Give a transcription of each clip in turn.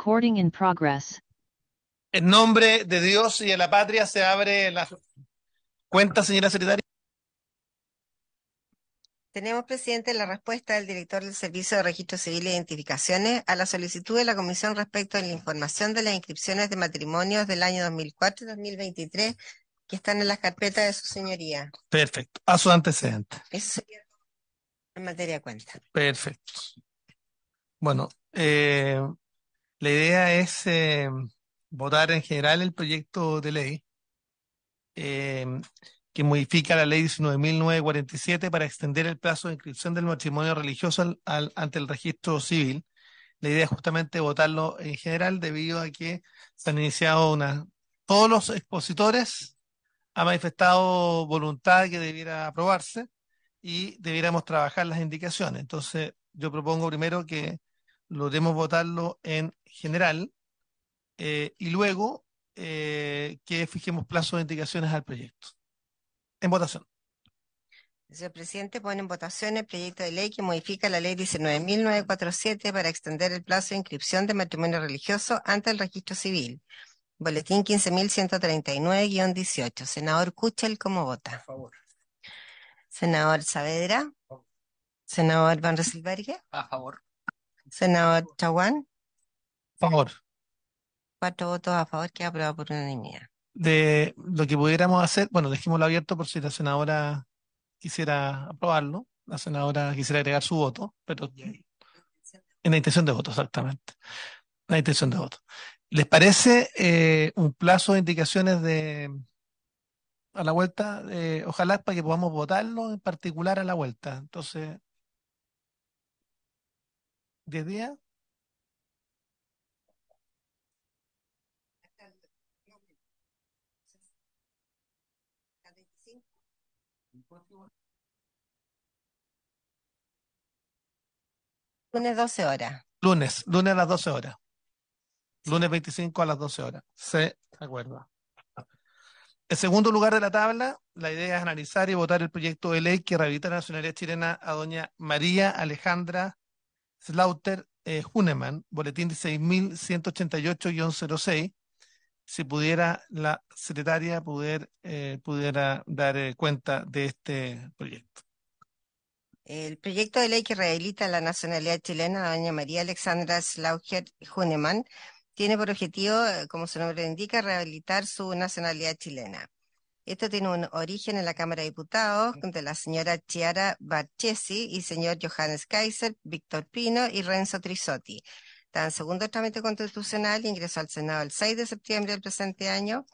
Recording in progress. En nombre de Dios y de la patria se abre la cuenta, señora secretaria. Tenemos, presidente, la respuesta del director del Servicio de Registro Civil e Identificaciones a la solicitud de la Comisión respecto a la información de las inscripciones de matrimonios del año 2004 y 2023 que están en las carpetas de su señoría. Perfecto. A su antecedente. Eso sería en materia de cuenta. Perfecto. Bueno, la idea es votar en general el proyecto de ley eh, que modifica la ley 19.947 para extender el plazo de inscripción del matrimonio religioso ante el registro civil. La idea es justamente votarlo en general debido a que se han iniciado todos los expositores han manifestado voluntad de que debiera aprobarse y debiéramos trabajar las indicaciones. Entonces, yo propongo primero que logremos votarlo en general y luego que fijemos plazos de indicaciones al proyecto. En votación. Señor presidente, pone en votación el proyecto de ley que modifica la ley 19.947 para extender el plazo de inscripción de matrimonio religioso ante el registro civil. Boletín 15.139-18. Senador Kuchel, ¿cómo vota? A favor. Senador Saavedra. Senador Van Rysselberghe. A favor. Senador Chaguán. A favor. 4 votos a favor, que aprobado por unanimidad. De lo que pudiéramos hacer, bueno, dejémoslo abierto por si la senadora quisiera aprobarlo, la senadora quisiera agregar su voto, pero en la intención de voto, exactamente. La intención de voto. ¿Les parece un plazo de indicaciones a la vuelta? Ojalá para que podamos votarlo en particular a la vuelta. Entonces, 10 días. Lunes 12 horas. Lunes a las 12 horas. Lunes 25 a las 12 horas. Se acuerda. En segundo lugar de la tabla, la idea es analizar y votar el proyecto de ley que rehabilita la nacionalidad chilena a doña María Alejandra Slaughter Huneman, boletín 16.188-06. Si pudiera la secretaria pudiera dar cuenta de este proyecto. El proyecto de ley que rehabilita la nacionalidad chilena a doña María Alexandra Slaughter Huneman tiene por objetivo, como su nombre indica, rehabilitar su nacionalidad chilena. Esto tiene un origen en la Cámara de Diputados de la señora Chiara Barchesi y señor Johannes Kaiser, Víctor Pino y Renzo Trisotti. Está en segundo trámite constitucional, ingresó al Senado el 6 de septiembre del presente año.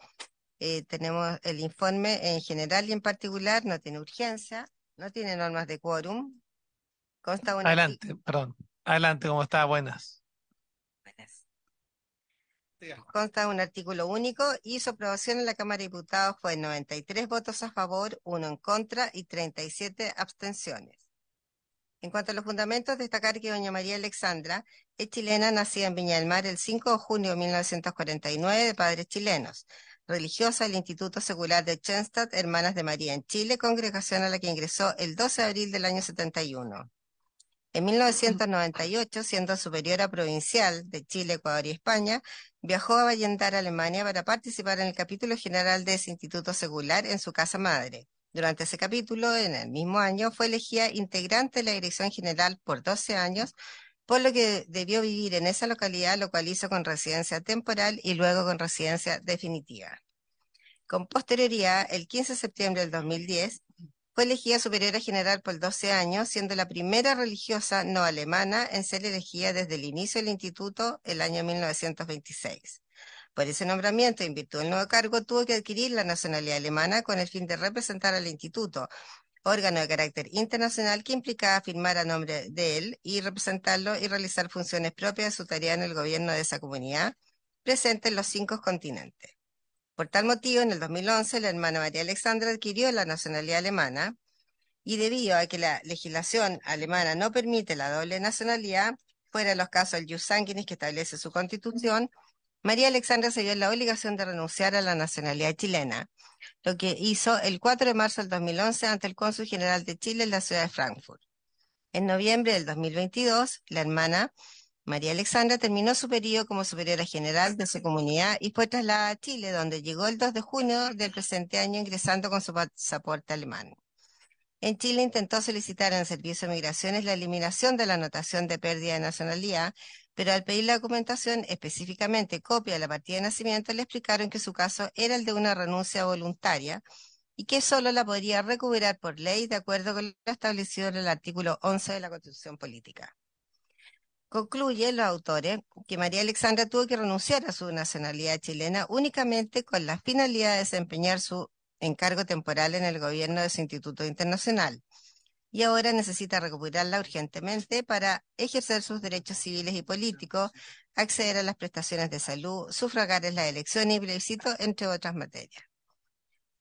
Tenemos el informe en general y en particular, no tiene urgencia, no tiene normas de quórum. Consta un Adelante, perdón. Adelante, ¿cómo está? Buenas. Consta de un artículo único y su aprobación en la Cámara de Diputados fue 93 votos a favor, 1 en contra y 37 abstenciones. En cuanto a los fundamentos, destacar que doña María Alexandra es chilena, nacida en Viña del Mar el 5 de junio de 1949 de padres chilenos, religiosa del Instituto Secular de Schoenstatt, Hermanas de María en Chile, congregación a la que ingresó el 12 de abril del año 71. En 1998, siendo superiora provincial de Chile, Ecuador y España, viajó a Valledupar, Alemania, para participar en el capítulo general de ese instituto secular en su casa madre. Durante ese capítulo, en el mismo año, fue elegida integrante de la dirección general por 12 años, por lo que debió vivir en esa localidad, lo cual hizo con residencia temporal y luego con residencia definitiva. Con posterioridad, el 15 de septiembre del 2010, fue elegida superiora general por 12 años, siendo la primera religiosa no alemana en ser elegida desde el inicio del instituto el año 1926. Por ese nombramiento, en virtud del nuevo cargo, tuvo que adquirir la nacionalidad alemana con el fin de representar al instituto, órgano de carácter internacional que implicaba firmar a nombre de él y representarlo y realizar funciones propias de su tarea en el gobierno de esa comunidad, presente en los 5 continentes. Por tal motivo, en el 2011, la hermana María Alexandra adquirió la nacionalidad alemana y debido a que la legislación alemana no permite la doble nacionalidad, fuera de los casos del jus sanguinis que establece su constitución, María Alexandra se vio en la obligación de renunciar a la nacionalidad chilena, lo que hizo el 4 de marzo del 2011 ante el cónsul general de Chile en la ciudad de Frankfurt. En noviembre del 2022, la hermana María Alexandra terminó su periodo como superiora general de su comunidad y fue trasladada a Chile, donde llegó el 2 de junio del presente año ingresando con su pasaporte alemán. En Chile intentó solicitar en el Servicio de Migraciones la eliminación de la anotación de pérdida de nacionalidad, pero al pedir la documentación, específicamente copia de la partida de nacimiento, le explicaron que su caso era el de una renuncia voluntaria y que solo la podría recuperar por ley de acuerdo con lo establecido en el artículo 11 de la Constitución Política. Concluyen los autores que María Alexandra tuvo que renunciar a su nacionalidad chilena únicamente con la finalidad de desempeñar su encargo temporal en el gobierno de su instituto internacional, y ahora necesita recuperarla urgentemente para ejercer sus derechos civiles y políticos, acceder a las prestaciones de salud, sufragar en las elecciones y plebiscito, entre otras materias.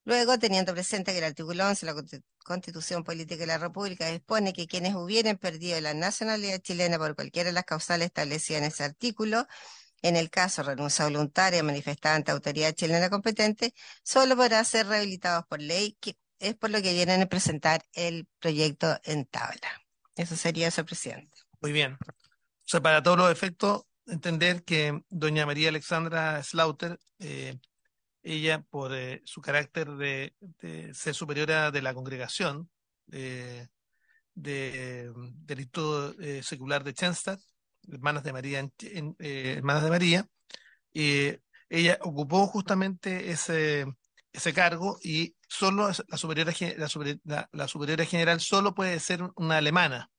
Luego, teniendo presente que el artículo 11 de la Constitución Política de la República dispone que quienes hubieran perdido la nacionalidad chilena por cualquiera de las causales establecidas en ese artículo, en el caso renuncia voluntaria manifestada ante autoridad chilena competente, solo podrá ser rehabilitados por ley, que es por lo que vienen a presentar el proyecto en tabla. Eso sería, su presidente. Muy bien. O sea, para todos los efectos, entender que doña María Alexandra Slaughter, ella, por su carácter de ser superiora de la congregación del Instituto Secular de Schoenstatt, Hermanas de María, Hermanas de María, eh, ella ocupó justamente ese cargo y solo la superiora, la superiora general solo puede ser una alemana.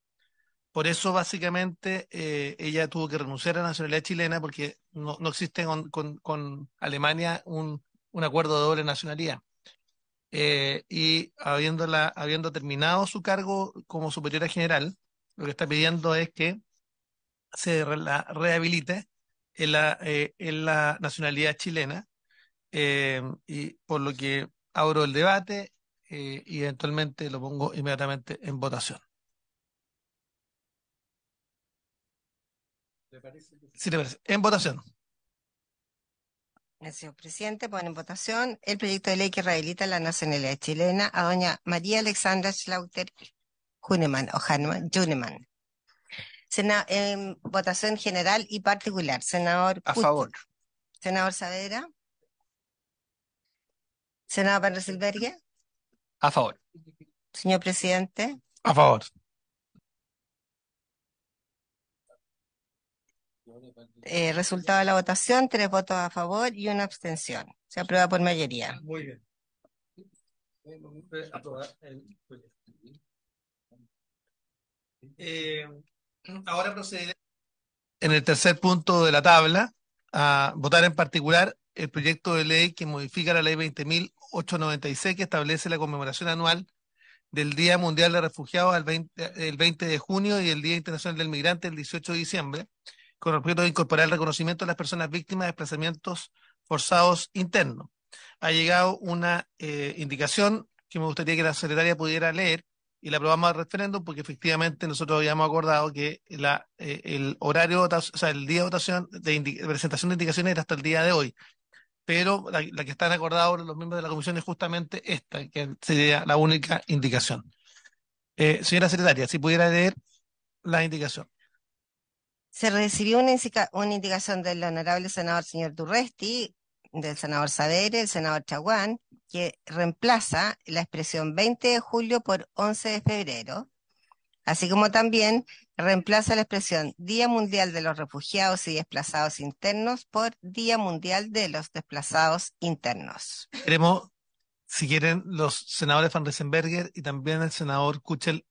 Por eso, básicamente, ella tuvo que renunciar a la nacionalidad chilena porque no existe con Alemania un acuerdo de doble nacionalidad. Y habiendo terminado su cargo como superiora general, lo que está pidiendo es que la rehabilite en la nacionalidad chilena, y por lo que abro el debate y eventualmente lo pongo inmediatamente en votación. ¿Sí te parece? En votación. Señor presidente, pone en votación el proyecto de ley que rehabilita la nacionalidad chilena a doña María Alexandra Schlauter Juneman o Juneman. En votación general y particular. Senador A Kuchel. favor. Senador Saavedra. Senador Van Rysselberghe. A favor. Señor presidente. A favor. Resultado de la votación, 3 votos a favor y una abstención. Se aprueba por mayoría. Muy bien. Ahora procederé en el tercer punto de la tabla a votar en particular el proyecto de ley que modifica la ley 20.896 que establece la conmemoración anual del Día Mundial de Refugiados el 20 de junio y el Día Internacional del Migrante el 18 de diciembre, con el objeto de incorporar el reconocimiento de las personas víctimas de desplazamientos forzados internos. Ha llegado una indicación que me gustaría que la secretaria pudiera leer y la aprobamos al referéndum porque efectivamente nosotros habíamos acordado que el horario, o sea, el día de votación de presentación de indicaciones era hasta el día de hoy, pero la que están acordados los miembros de la comisión es justamente esta, que sería la única indicación. Señora secretaria, si pudiera leer la indicación. Se recibió una indicación del honorable senador señor Durresti, del senador Saavedra, el senador Chaguán, que reemplaza la expresión 20 de julio por 11 de febrero, así como también reemplaza la expresión Día Mundial de los Refugiados y Desplazados Internos por Día Mundial de los Desplazados Internos. Queremos, si quieren, los senadores Van Riesenberger y también el senador Kuchel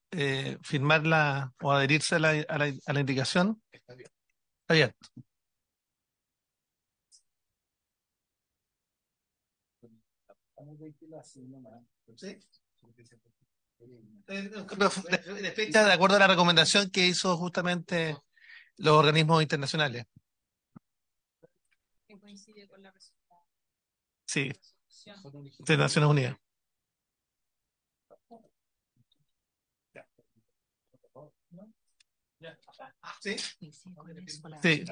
firmarla o adherirse a la indicación. Está bien. ¿Sí? De fecha, de acuerdo a la recomendación que hizo justamente los organismos internacionales. Sí, de Naciones Unidas. Sí, sí,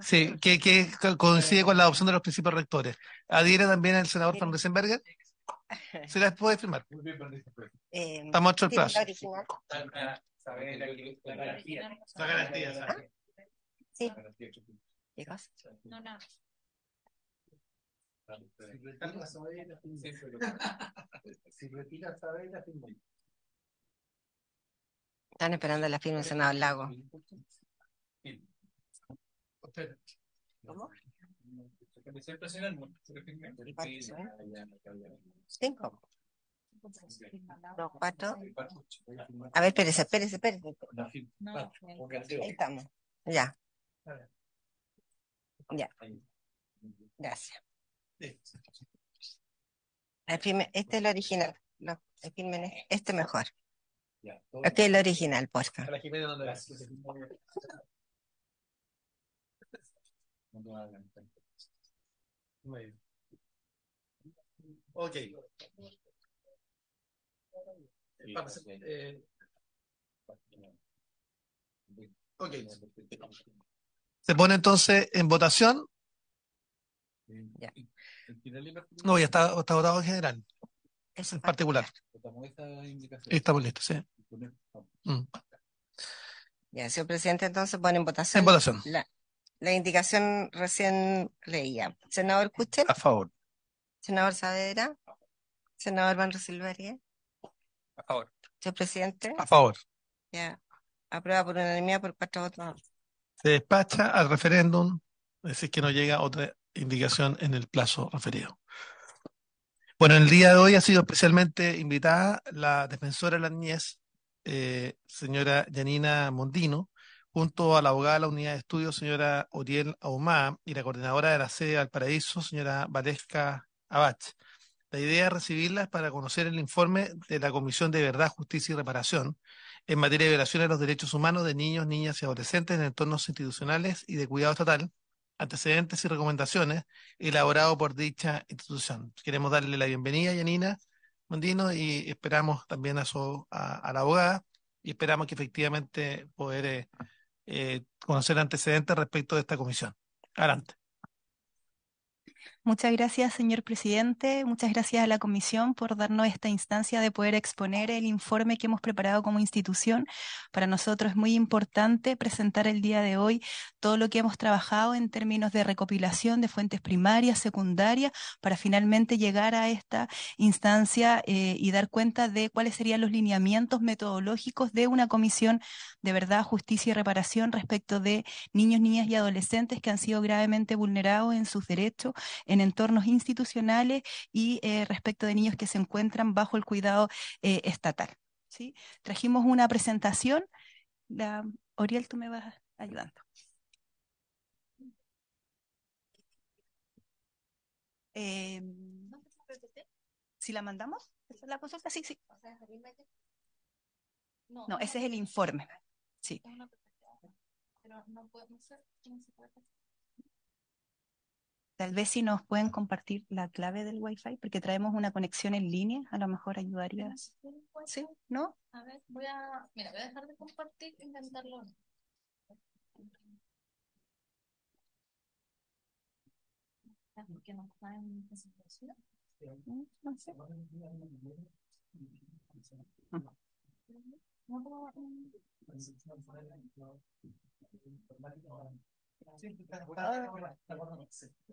sí, que coincide con la adopción de los principios rectores. Adhiere también el senador Van Riesenberger. Se las puede firmar. Estamos hecho el plazo. La garantía, ¿sabes? Sí. Chicos. No, no. Están esperando la firma del Senado del Lago. ¿Cómo? ¿Y cuántos son? 5. 2, 4. A ver, espérese. No, Ahí estamos. Ya. Gracias. Este es el original. No, este mejor. Ok, el original, por favor. Ok. Ok. Se pone entonces en votación. Ya. No, ya está votado en general. Es En particular. Estamos listos, sí. Ya, señor presidente, entonces pone en votación. En votación. La indicación recién leía. Senador Kuchel, A favor. senador Saavedra, senador Van Silveria. A favor. Señor presidente, A favor. ya. Aprueba por unanimidad por 4 votos. Se despacha al referéndum, es decir, que no llega otra indicación en el plazo referido. Bueno, en el día de hoy ha sido especialmente invitada la defensora de la niñez, señora Yanina Mondino, junto a la abogada de la unidad de estudios, señora Oriel Ahumada, y la coordinadora de la sede de Valparaíso, señora Valesca Abach. La idea de recibirlas para conocer el informe de la Comisión de Verdad, Justicia y Reparación en materia de violaciones de los derechos humanos de niños, niñas y adolescentes en entornos institucionales y de cuidado estatal, antecedentes y recomendaciones elaborado por dicha institución. Queremos darle la bienvenida a Yanina Mondino y esperamos también a la abogada y esperamos que efectivamente poder conocer antecedentes respecto de esta comisión. Adelante. muchas gracias, señor presidente. Muchas gracias a la comisión por darnos esta instancia de poder exponer el informe que hemos preparado como institución. Para nosotros es muy importante presentar el día de hoy todo lo que hemos trabajado en términos de recopilación de fuentes primarias, secundarias, para finalmente llegar a esta instancia y dar cuenta de cuáles serían los lineamientos metodológicos de una comisión de verdad, justicia y reparación respecto de niños, niñas y adolescentes que han sido gravemente vulnerados en sus derechos en entornos institucionales y respecto de niños que se encuentran bajo el cuidado estatal. ¿Sí? Trajimos una presentación. Oriel, tú me vas ayudando. Si la mandamos, ¿esa es la consulta? Sí, sí. No, ese es el informe. Sí. Pero no podemos hacer. Tal vez si nos pueden compartir la clave del Wi-Fi, porque traemos una conexión en línea, a lo mejor ayudaría. ¿Sí? ¿No? A ver, voy a dejar de compartir e intentarlo. ¿Por qué no está en presentación? No sé.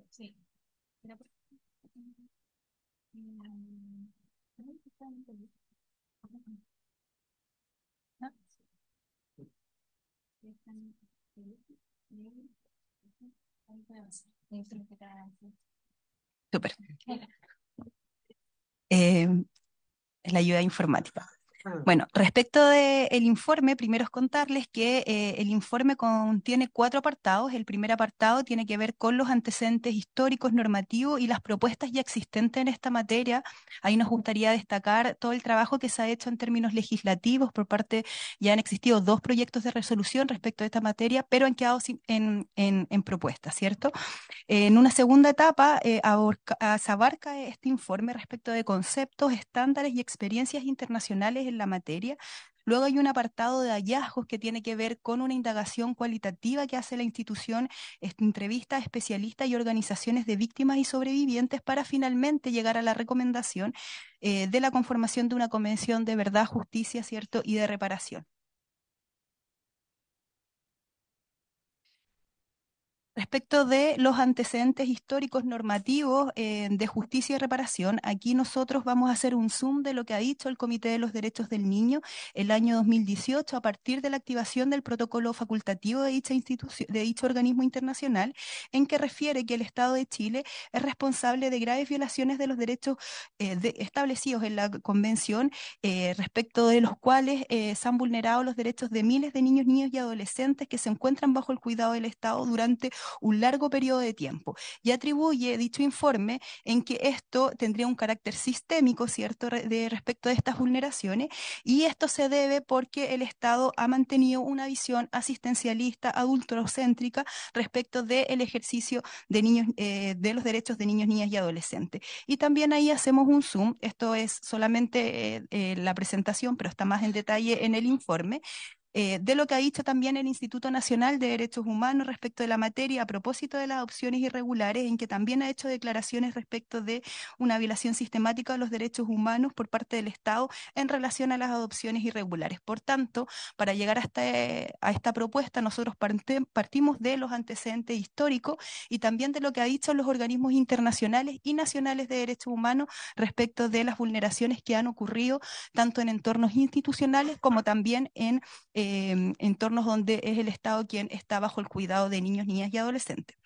Sí. Súper. La ayuda informática. Bueno, respecto del informe, primero es contarles que el informe contiene 4 apartados. El primer apartado tiene que ver con los antecedentes históricos, normativos y las propuestas ya existentes en esta materia. Ahí nos gustaría destacar todo el trabajo que se ha hecho en términos legislativos por parte, ya han existido 2 proyectos de resolución respecto a esta materia, pero han quedado en propuestas, ¿cierto? En una segunda etapa, se abarca este informe respecto de conceptos, estándares y experiencias internacionales en la materia. Luego hay un apartado de hallazgos que tiene que ver con una indagación cualitativa que hace la institución, entrevista a especialistas y organizaciones de víctimas y sobrevivientes para finalmente llegar a la recomendación de la conformación de una convención de verdad, justicia, ¿cierto? Y de reparación. Respecto de los antecedentes históricos normativos de justicia y reparación, aquí nosotros vamos a hacer un zoom de lo que ha dicho el Comité de los Derechos del Niño el año 2018 a partir de la activación del protocolo facultativo de dicha institución, de dicho organismo internacional, en que refiere que el Estado de Chile es responsable de graves violaciones de los derechos establecidos en la Convención, respecto de los cuales se han vulnerado los derechos de miles de niños, niñas y adolescentes que se encuentran bajo el cuidado del Estado durante un largo periodo de tiempo y atribuye dicho informe en que esto tendría un carácter sistémico, ¿cierto?, respecto de estas vulneraciones, y esto se debe porque el Estado ha mantenido una visión asistencialista, adultocéntrica respecto del ejercicio de niños, de los derechos de niños, niñas y adolescentes. Y también ahí hacemos un zoom, esto es solamente la presentación, pero está más en detalle en el informe, de lo que ha dicho también el Instituto Nacional de Derechos Humanos respecto de la materia a propósito de las adopciones irregulares, en que también ha hecho declaraciones respecto de una violación sistemática de los derechos humanos por parte del Estado en relación a las adopciones irregulares. Por tanto, para llegar a esta propuesta, nosotros partimos de los antecedentes históricos y también de lo que ha dicho los organismos internacionales y nacionales de derechos humanos respecto de las vulneraciones que han ocurrido tanto en entornos institucionales como también en entornos donde es el Estado quien está bajo el cuidado de niños, niñas y adolescentes.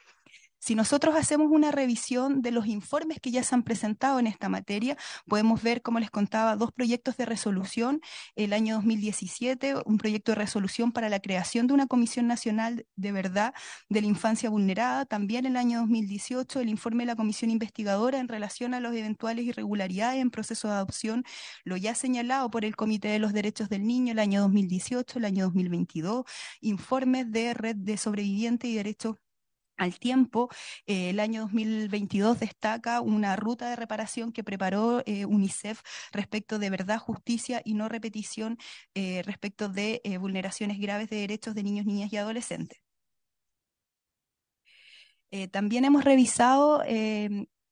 Si nosotros hacemos una revisión de los informes que ya se han presentado en esta materia, podemos ver, como les contaba, dos proyectos de resolución. El año 2017, un proyecto de resolución para la creación de una Comisión Nacional de Verdad de la Infancia Vulnerada. También el año 2018, el informe de la Comisión Investigadora en relación a las eventuales irregularidades en proceso de adopción, lo ya señalado por el Comité de los Derechos del Niño el año 2018, el año 2022, informes de Red de Sobrevivientes y Derechos al tiempo. El año 2022 destaca una ruta de reparación que preparó UNICEF respecto de verdad, justicia y no repetición respecto de vulneraciones graves de derechos de niños, niñas y adolescentes. También hemos revisado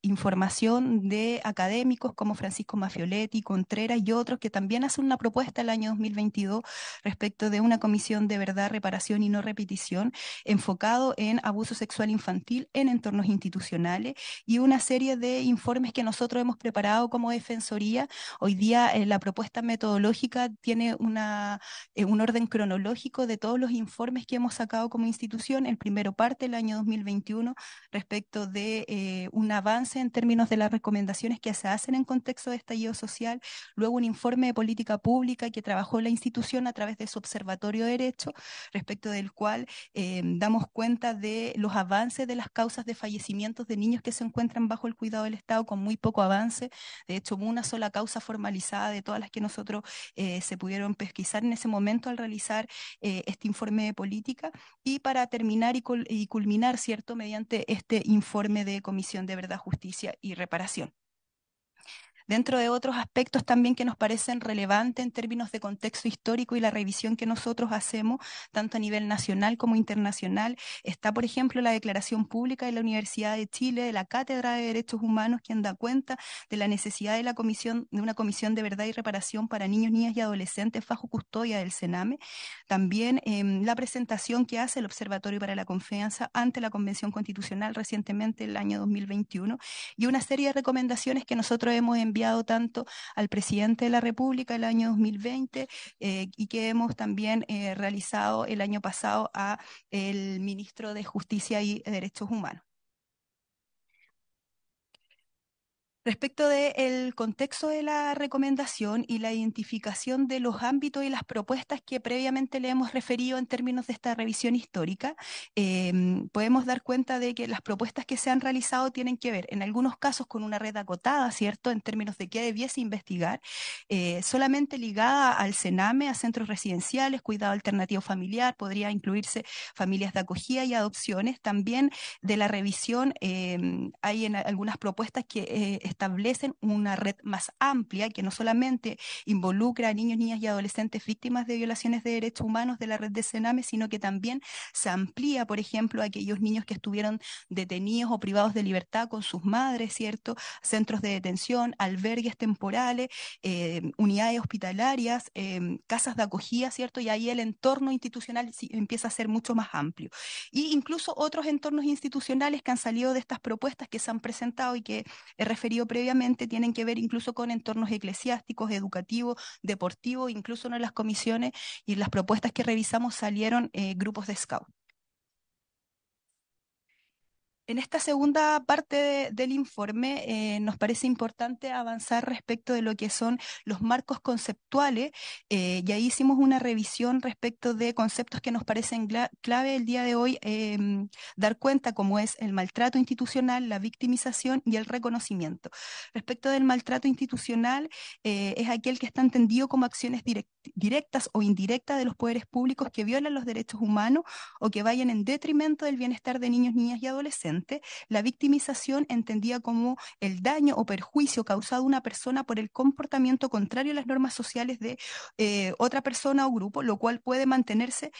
información de académicos como Francisco Maffioletti, Contreras y otros que también hacen una propuesta el año 2022 respecto de una comisión de verdad, reparación y no repetición enfocado en abuso sexual infantil en entornos institucionales y una serie de informes que nosotros hemos preparado como Defensoría. Hoy día la propuesta metodológica tiene un orden cronológico de todos los informes que hemos sacado como institución. El primero parte el año 2021 respecto de un avance en términos de las recomendaciones que se hacen en contexto de estallido social, luego un informe de política pública que trabajó la institución a través de su Observatorio de Derecho, respecto del cual damos cuenta de los avances de las causas de fallecimientos de niños que se encuentran bajo el cuidado del Estado con muy poco avance. De hecho, hubo una sola causa formalizada de todas las que nosotros se pudieron pesquisar en ese momento al realizar este informe de política. Y para terminar y culminar, ¿cierto?, mediante este informe de Comisión de Verdad, Justicia y Reparación. Dentro de otros aspectos también que nos parecen relevantes en términos de contexto histórico y la revisión que nosotros hacemos, tanto a nivel nacional como internacional, está, por ejemplo, la declaración pública de la Universidad de Chile, de la Cátedra de Derechos Humanos, quien da cuenta de la necesidad de una comisión de verdad y reparación para niños, niñas y adolescentes bajo custodia del CENAME. También la presentación que hace el Observatorio para la Confianza ante la Convención Constitucional recientemente, el año 2021, y una serie de recomendaciones que nosotros hemos enviado tanto al presidente de la República el año 2020 y que hemos también realizado el año pasado a el ministro de Justicia y Derechos Humanos. Respecto del contexto de la recomendación y la identificación de los ámbitos y las propuestas que previamente le hemos referido en términos de esta revisión histórica, podemos dar cuenta de que las propuestas que se han realizado tienen que ver, en algunos casos, con una red acotada, ¿cierto?, en términos de qué debiese investigar, solamente ligada al CENAME, a centros residenciales, cuidado alternativo familiar, podría incluirse familias de acogida y adopciones. También de la revisión hay en algunas propuestas que establecen una red más amplia que no solamente involucra a niños, niñas y adolescentes víctimas de violaciones de derechos humanos de la red de Sename, sino que también se amplía, por ejemplo, a aquellos niños que estuvieron detenidos o privados de libertad con sus madres, ¿cierto? Centros de detención, albergues temporales, unidades hospitalarias, casas de acogida, ¿cierto? Y ahí el entorno institucional empieza a ser mucho más amplio. Y incluso otros entornos institucionales que han salido de estas propuestas que se han presentado y que he referido previamente tienen que ver incluso con entornos eclesiásticos, educativos, deportivos, incluso en las comisiones y en las propuestas que revisamos salieron grupos de scout. En esta segunda parte del informe nos parece importante avanzar respecto de lo que son los marcos conceptuales y ahí hicimos una revisión respecto de conceptos que nos parecen clave el día de hoy dar cuenta, como es el maltrato institucional, la victimización y el reconocimiento. Respecto del maltrato institucional, es aquel que está entendido como acciones directas o indirectas de los poderes públicos que violan los derechos humanos o que vayan en detrimento del bienestar de niños, niñas y adolescentes. La victimización entendida como el daño o perjuicio causado a una persona por el comportamiento contrario a las normas sociales de otra persona o grupo, lo cual puede mantenerse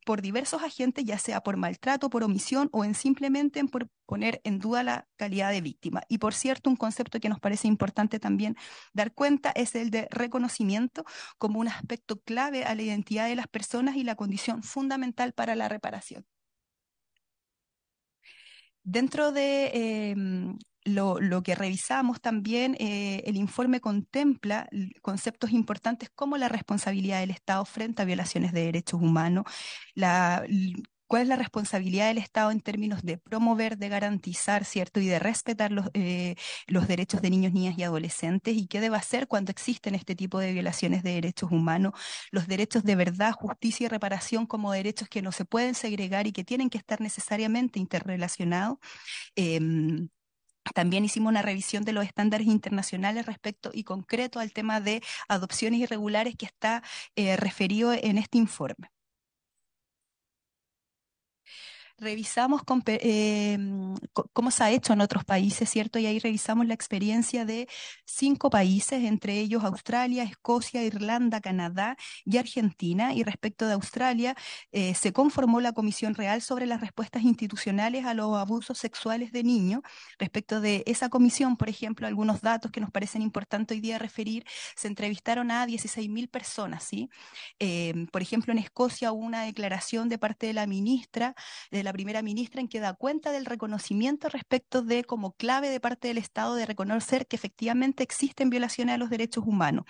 por diversos agentes, ya sea por maltrato, por omisión o en simplemente por poner en duda la calidad de víctima. Y por cierto, un concepto que nos parece importante también dar cuenta es el de reconocimiento como un aspecto clave a la identidad de las personas y la condición fundamental para la reparación. Dentro de lo que revisamos también, el informe contempla conceptos importantes como la responsabilidad del Estado frente a violaciones de derechos humanos, cuál es la responsabilidad del Estado en términos de promover, de garantizar, ¿cierto? Y de respetar los derechos de niños, niñas y adolescentes y qué debe hacer cuando existen este tipo de violaciones de derechos humanos, los derechos de verdad, justicia y reparación como derechos que no se pueden segregar y que tienen que estar necesariamente interrelacionados. Em, También hicimos una revisión de los estándares internacionales respecto y concreto al tema de adopciones irregulares que está referido en este informe. Revisamos cómo se ha hecho en otros países, ¿cierto? Y ahí revisamos la experiencia de 5 países, entre ellos Australia, Escocia, Irlanda, Canadá y Argentina. Y respecto de Australia, se conformó la Comisión Real sobre las respuestas institucionales a los abusos sexuales de niños. Respecto de esa comisión, por ejemplo, algunos datos que nos parecen importantes hoy día referir, se entrevistaron a 16.000 personas, ¿sí? Por ejemplo, en Escocia hubo una declaración de parte de la primera ministra en que da cuenta del reconocimiento respecto de como clave de parte del Estado de reconocer que efectivamente existen violaciones a los derechos humanos.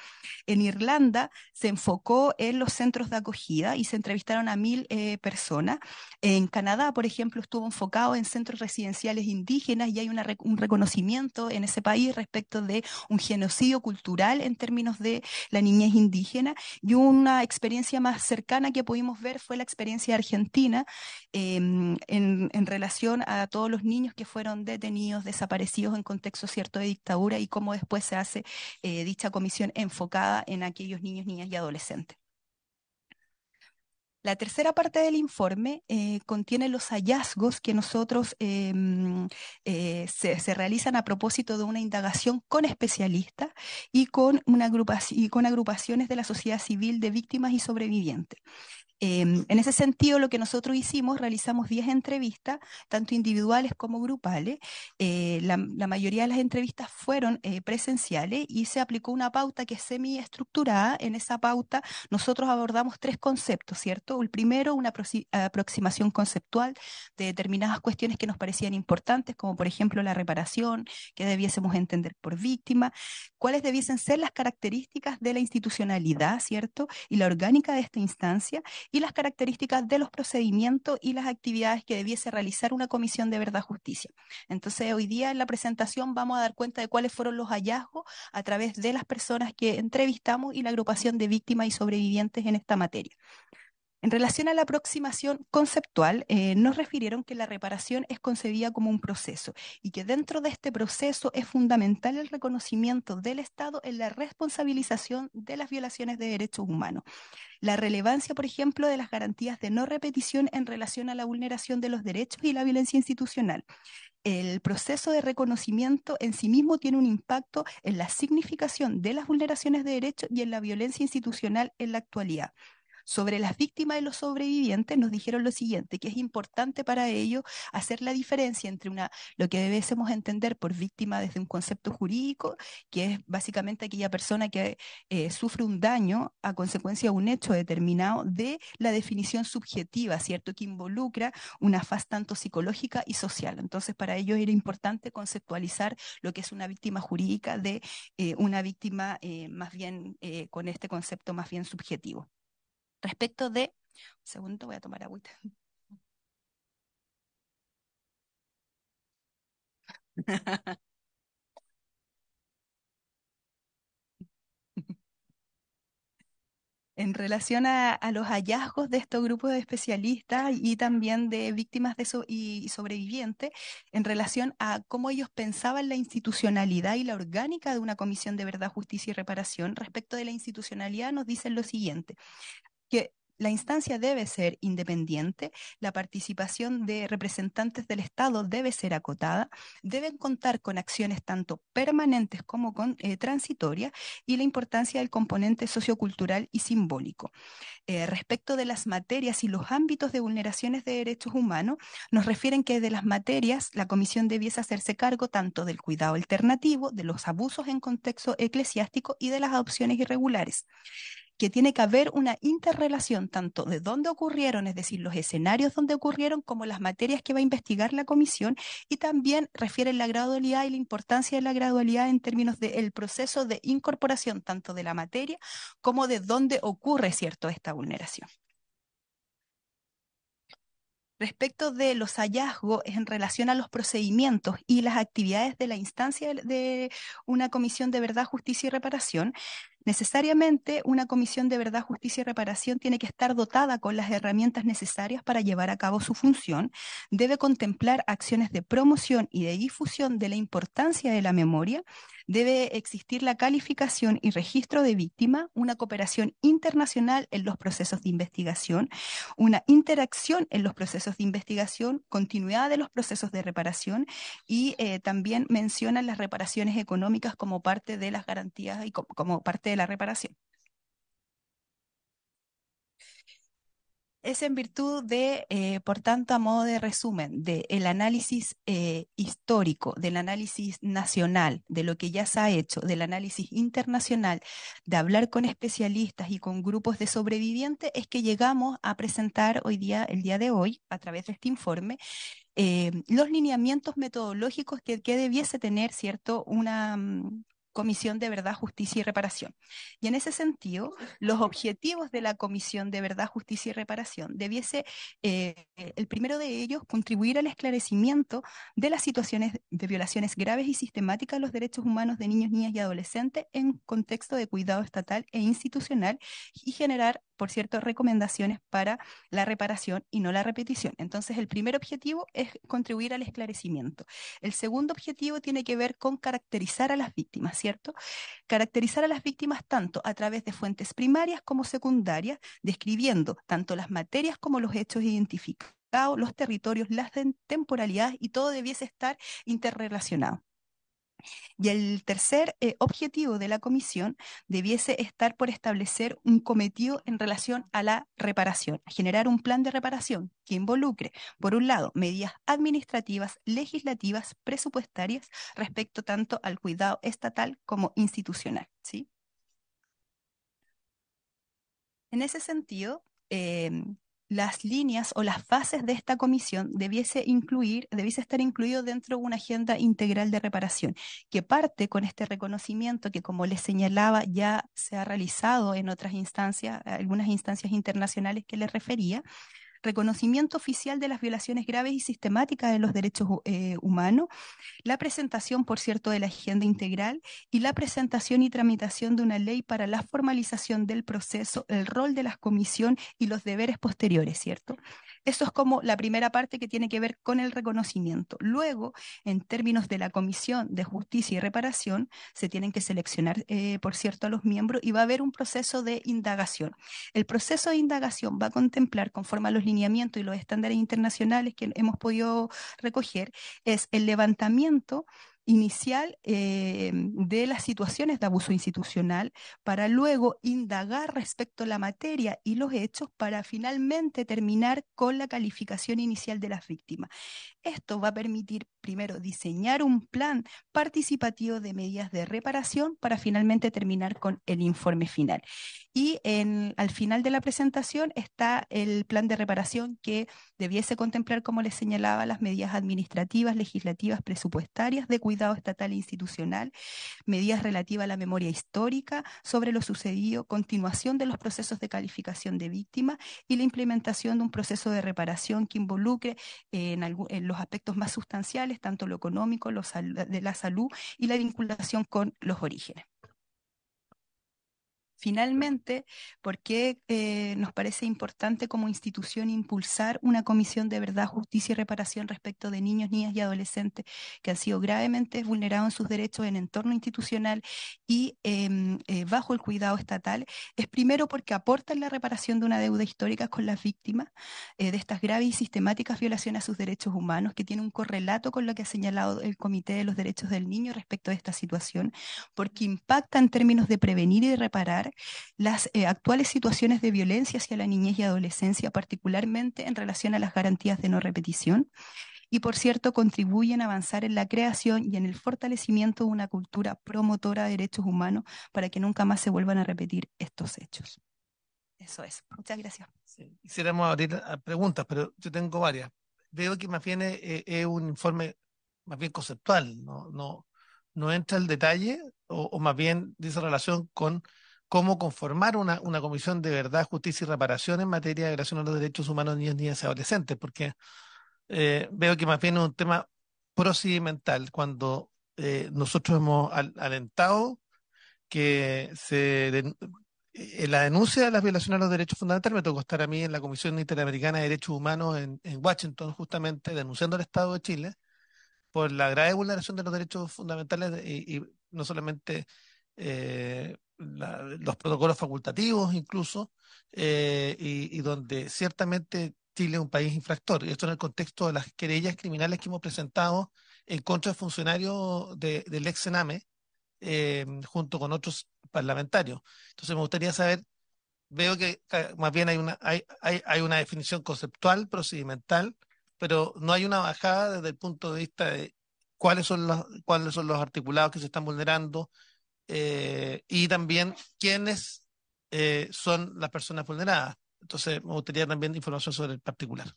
En Irlanda se enfocó en los centros de acogida y se entrevistaron a 1.000 personas. En Canadá, por ejemplo, estuvo enfocado en centros residenciales indígenas y hay un reconocimiento en ese país respecto de un genocidio cultural en términos de la niñez indígena. Y una experiencia más cercana que pudimos ver fue la experiencia argentina en relación a todos los niños que fueron detenidos, desaparecidos en contexto cierto de dictadura y cómo después se hace dicha comisión enfocada en aquellos niños, niñas y adolescentes. La tercera parte del informe contiene los hallazgos que nosotros se realizan a propósito de una indagación con especialistas y con agrupaciones de la sociedad civil de víctimas y sobrevivientes. En ese sentido, lo que nosotros hicimos, realizamos 10 entrevistas, tanto individuales como grupales. La mayoría de las entrevistas fueron presenciales y se aplicó una pauta que es semiestructurada. En esa pauta nosotros abordamos 3 conceptos, ¿cierto? El primero, una aproximación conceptual de determinadas cuestiones que nos parecían importantes, como por ejemplo la reparación, que debiésemos entender por víctima, cuáles debiesen ser las características de la institucionalidad, ¿cierto? Y la orgánica de esta instancia y las características de los procedimientos y las actividades que debiese realizar una comisión de verdad justicia. Entonces, hoy día en la presentación vamos a dar cuenta de cuáles fueron los hallazgos a través de las personas que entrevistamos y la agrupación de víctimas y sobrevivientes en esta materia. En relación a la aproximación conceptual, nos refirieron que la reparación es concebida como un proceso y que dentro de este proceso es fundamental el reconocimiento del Estado en la responsabilización de las violaciones de derechos humanos. La relevancia, por ejemplo, de las garantías de no repetición en relación a la vulneración de los derechos y la violencia institucional. El proceso de reconocimiento en sí mismo tiene un impacto en la significación de las vulneraciones de derechos y en la violencia institucional en la actualidad. Sobre las víctimas y los sobrevivientes nos dijeron lo siguiente, que es importante para ello hacer la diferencia entre lo que debemos entender por víctima desde un concepto jurídico, que es básicamente aquella persona que sufre un daño a consecuencia de un hecho determinado, de la definición subjetiva, ¿cierto? Que involucra una faz tanto psicológica y social. Entonces, para ello era importante conceptualizar lo que es una víctima jurídica de una víctima más bien con este concepto más bien subjetivo. Respecto de, un segundo, voy a tomar agüita. En relación a los hallazgos de estos grupos de especialistas y también de víctimas y sobrevivientes, en relación a cómo ellos pensaban la institucionalidad y la orgánica de una comisión de verdad, justicia y reparación, respecto de la institucionalidad nos dicen lo siguiente, que la instancia debe ser independiente, la participación de representantes del Estado debe ser acotada, deben contar con acciones tanto permanentes como transitorias y la importancia del componente sociocultural y simbólico. Respecto de las materias y los ámbitos de vulneraciones de derechos humanos, nos refieren que de las materias la Comisión debiese hacerse cargo tanto del cuidado alternativo, de los abusos en contexto eclesiástico y de las adopciones irregulares, que tiene que haber una interrelación tanto de dónde ocurrieron, es decir, los escenarios donde ocurrieron, como las materias que va a investigar la comisión, y también refiere la gradualidad y la importancia de la gradualidad en términos del proceso de incorporación tanto de la materia como de dónde ocurre, ¿cierto?, esta vulneración. Respecto de los hallazgos en relación a los procedimientos y las actividades de la instancia de una comisión de verdad, justicia y reparación, necesariamente una comisión de verdad, justicia y reparación tiene que estar dotada con las herramientas necesarias para llevar a cabo su función, debe contemplar acciones de promoción y de difusión de la importancia de la memoria, debe existir la calificación y registro de víctima, una cooperación internacional en los procesos de investigación, una interacción en los procesos de investigación, continuidad de los procesos de reparación y también mencionan las reparaciones económicas como parte de las garantías y como parte de la reparación. Es en virtud de, por tanto, a modo de resumen, del análisis histórico, del análisis nacional, de lo que ya se ha hecho, del análisis internacional, de hablar con especialistas y con grupos de sobrevivientes, es que llegamos a presentar hoy día, el día de hoy, a través de este informe, los lineamientos metodológicos que debiese tener, ¿cierto?, una comisión de verdad, justicia y reparación. Y en ese sentido, los objetivos de la comisión de verdad, justicia y reparación debiese, el primero de ellos, contribuir al esclarecimiento de las situaciones de violaciones graves y sistemáticas de los derechos humanos de niños, niñas y adolescentes en contexto de cuidado estatal e institucional y generar, por cierto, recomendaciones para la reparación y no la repetición. Entonces, el primer objetivo es contribuir al esclarecimiento. El segundo objetivo tiene que ver con caracterizar a las víctimas, ¿cierto? Caracterizar a las víctimas tanto a través de fuentes primarias como secundarias, describiendo tanto las materias como los hechos identificados, los territorios, las temporalidades, y todo debiese estar interrelacionado. Y el tercer objetivo de la comisión debiese estar por establecer un cometido en relación a la reparación, a generar un plan de reparación que involucre, por un lado, medidas administrativas, legislativas, presupuestarias, respecto tanto al cuidado estatal como institucional, ¿sí? En ese sentido, las líneas o las fases de esta comisión debiese estar incluido dentro de una agenda integral de reparación, que parte con este reconocimiento que, como les señalaba, ya se ha realizado en otras instancias, algunas instancias internacionales que les refería, reconocimiento oficial de las violaciones graves y sistemáticas de los derechos humanos, la presentación, por cierto, de la agenda integral y la presentación y tramitación de una ley para la formalización del proceso, el rol de la comisión y los deberes posteriores, ¿cierto? Eso es como la primera parte que tiene que ver con el reconocimiento. Luego, en términos de la Comisión de Justicia y Reparación, se tienen que seleccionar, por cierto, a los miembros y va a haber un proceso de indagación. El proceso de indagación va a contemplar, conforme a los lineamientos y los estándares internacionales que hemos podido recoger, es el levantamiento inicial de las situaciones de abuso institucional para luego indagar respecto a la materia y los hechos para finalmente terminar con la calificación inicial de las víctimas. Esto va a permitir primero diseñar un plan participativo de medidas de reparación para finalmente terminar con el informe final. Y al final de la presentación está el plan de reparación que debiese contemplar, como les señalaba, las medidas administrativas, legislativas, presupuestarias, de cuidado estatal e institucional, medidas relativas a la memoria histórica sobre lo sucedido, continuación de los procesos de calificación de víctimas y la implementación de un proceso de reparación que involucre en los aspectos más sustanciales, tanto lo económico, de la salud y la vinculación con los orígenes. Finalmente, ¿por qué nos parece importante como institución impulsar una comisión de verdad, justicia y reparación respecto de niños, niñas y adolescentes que han sido gravemente vulnerados en sus derechos en entorno institucional y bajo el cuidado estatal? Es primero porque aportan la reparación de una deuda histórica con las víctimas de estas graves y sistemáticas violaciones a sus derechos humanos, que tiene un correlato con lo que ha señalado el Comité de los Derechos del Niño respecto de esta situación, porque impacta en términos de prevenir y de reparar las actuales situaciones de violencia hacia la niñez y adolescencia, particularmente en relación a las garantías de no repetición, y por cierto contribuyen a avanzar en la creación y en el fortalecimiento de una cultura promotora de derechos humanos para que nunca más se vuelvan a repetir estos hechos. Eso es. Muchas gracias. Sí, quisiéramos abrir a preguntas, pero yo tengo varias. Veo que más bien es un informe más bien conceptual, no entra al detalle o más bien dice relación con cómo conformar una comisión de verdad, justicia y reparación en materia de violación a los derechos humanos de niños, niñas y adolescentes, porque veo que más bien es un tema procedimental, cuando nosotros hemos alentado que en la denuncia de las violaciones a los derechos fundamentales. Me tocó estar a mí en la Comisión Interamericana de Derechos Humanos en Washington, justamente denunciando al Estado de Chile por la grave vulneración de los derechos fundamentales y no solamente los protocolos facultativos incluso, y donde ciertamente Chile es un país infractor. Y esto en el contexto de las querellas criminales que hemos presentado en contra de funcionarios del ex Sename, junto con otros parlamentarios. Entonces me gustaría saber, veo que más bien hay una definición conceptual, procedimental, pero no hay una bajada desde el punto de vista de cuáles son los articulados que se están vulnerando, y también quiénes son las personas vulneradas. Entonces me gustaría también información sobre el particular.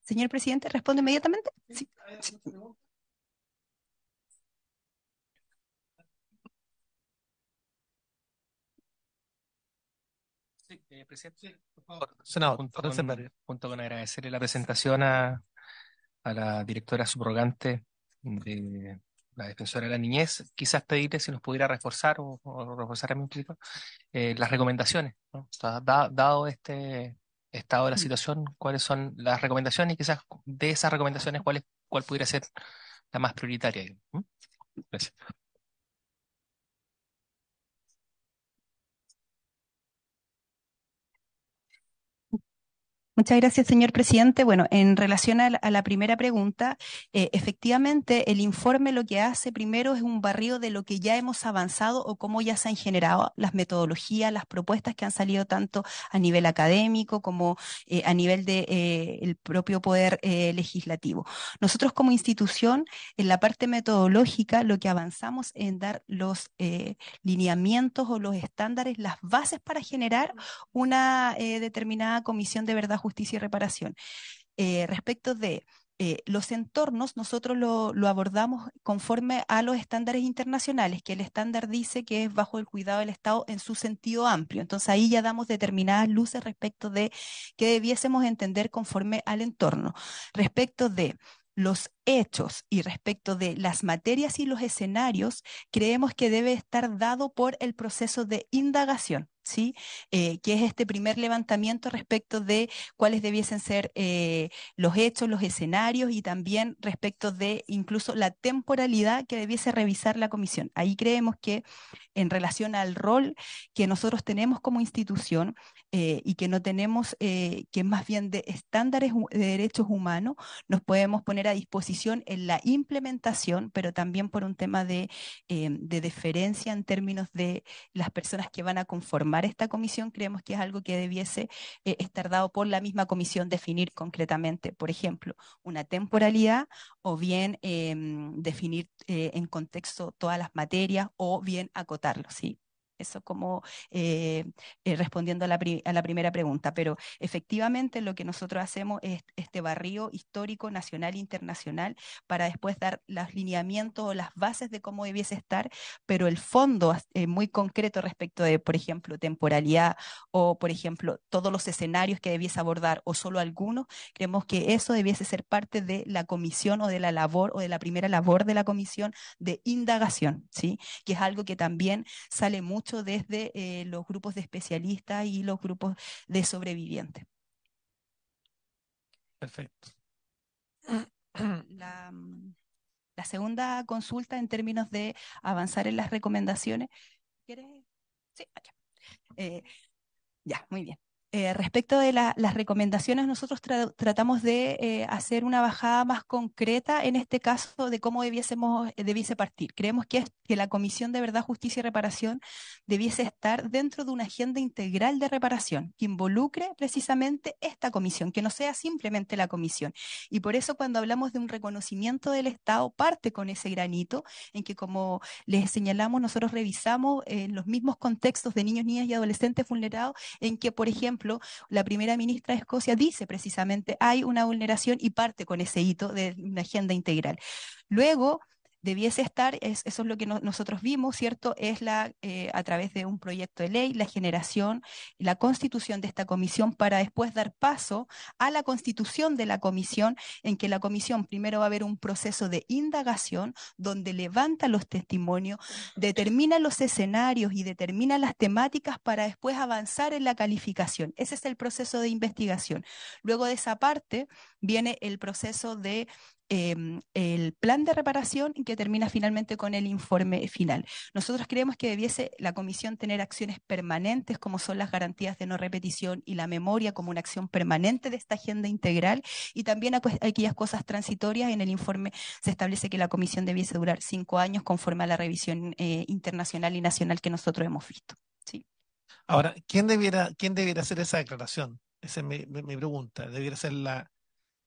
Señor presidente, ¿responde inmediatamente? Sí. Sí. Sí, presidente, por favor. Senador, Junto con agradecerle la presentación a la directora subrogante de la Defensora de la Niñez, quizás pedirle si nos pudiera reforzar o reforzar a mí un poquito las recomendaciones, ¿no? O sea, dado este estado de la situación, ¿cuáles son las recomendaciones y quizás de esas recomendaciones cuál pudiera ser la más prioritaria? ¿Mm? Gracias. Muchas gracias, señor presidente. Bueno, en relación a la primera pregunta, efectivamente el informe lo que hace primero es un barrido de lo que ya hemos avanzado o cómo ya se han generado las metodologías, las propuestas que han salido tanto a nivel académico como a nivel de el propio poder legislativo. Nosotros como institución, en la parte metodológica, lo que avanzamos en dar los lineamientos o los estándares, las bases para generar una determinada comisión de verdad, justicia y reparación. Respecto de Los entornos nosotros lo abordamos conforme a los estándares internacionales, que el estándar dice que es bajo el cuidado del Estado en su sentido amplio. Entonces ahí ya damos determinadas luces respecto de qué debiésemos entender conforme al entorno. Respecto de los hechos y respecto de las materias y los escenarios, creemos que debe estar dado por el proceso de indagación, ¿sí? Que es este primer levantamiento respecto de cuáles debiesen ser los hechos, los escenarios y también respecto de incluso la temporalidad que debiese revisar la comisión. Ahí creemos que en relación al rol que nosotros tenemos como institución y que no tenemos, que es más bien de estándares de derechos humanos, nos podemos poner a disposición en la implementación, pero también por un tema de deferencia en términos de las personas que van a conformar esta comisión, creemos que es algo que debiese estar dado por la misma comisión definir concretamente, por ejemplo, una temporalidad o bien definir en contexto todas las materias o bien acotarlo, ¿sí? Eso como respondiendo a a la primera pregunta, pero efectivamente lo que nosotros hacemos es este barrido histórico nacional e internacional para después dar los lineamientos o las bases de cómo debiese estar, pero el fondo muy concreto respecto de, por ejemplo, temporalidad o, por ejemplo, todos los escenarios que debiese abordar o solo algunos, creemos que eso debiese ser parte de la comisión o de la labor o de la primera labor de la comisión de indagación, ¿sí? Que es algo que también sale mucho desde los grupos de especialistas y los grupos de sobrevivientes. Perfecto. La, la segunda consulta en términos de avanzar en las recomendaciones. ¿Quieres? Sí, aquí. Ya, muy bien. Respecto de las recomendaciones, nosotros tratamos de hacer una bajada más concreta en este caso de cómo debiese partir. Creemos que la Comisión de Verdad, Justicia y Reparación debiese estar dentro de una agenda integral de reparación que involucre precisamente esta comisión, que no sea simplemente la comisión. Y por eso cuando hablamos de un reconocimiento del Estado, parte con ese granito en que, como les señalamos, nosotros revisamos los mismos contextos de niños, niñas y adolescentes vulnerados en que, por ejemplo, la primera ministra de Escocia dice precisamente hay una vulneración y parte con ese hito de una agenda integral. Luego, debiese estar, eso es lo que nosotros vimos, ¿cierto? Es a través de un proyecto de ley, la generación, la constitución de esta comisión para después dar paso a la constitución de la comisión, en que la comisión primero va a haber un proceso de indagación donde levanta los testimonios, determina los escenarios y determina las temáticas para después avanzar en la calificación. Ese es el proceso de investigación. Luego de esa parte viene el proceso de el plan de reparación que termina finalmente con el informe final. Nosotros creemos que debiese la comisión tener acciones permanentes como son las garantías de no repetición y la memoria como una acción permanente de esta agenda integral y también aquellas cosas transitorias. En el informe se establece que la comisión debiese durar 5 años conforme a la revisión internacional y nacional que nosotros hemos visto. ¿Sí? Ahora, quién debiera hacer esa declaración? Esa es mi pregunta. ¿Debiera ser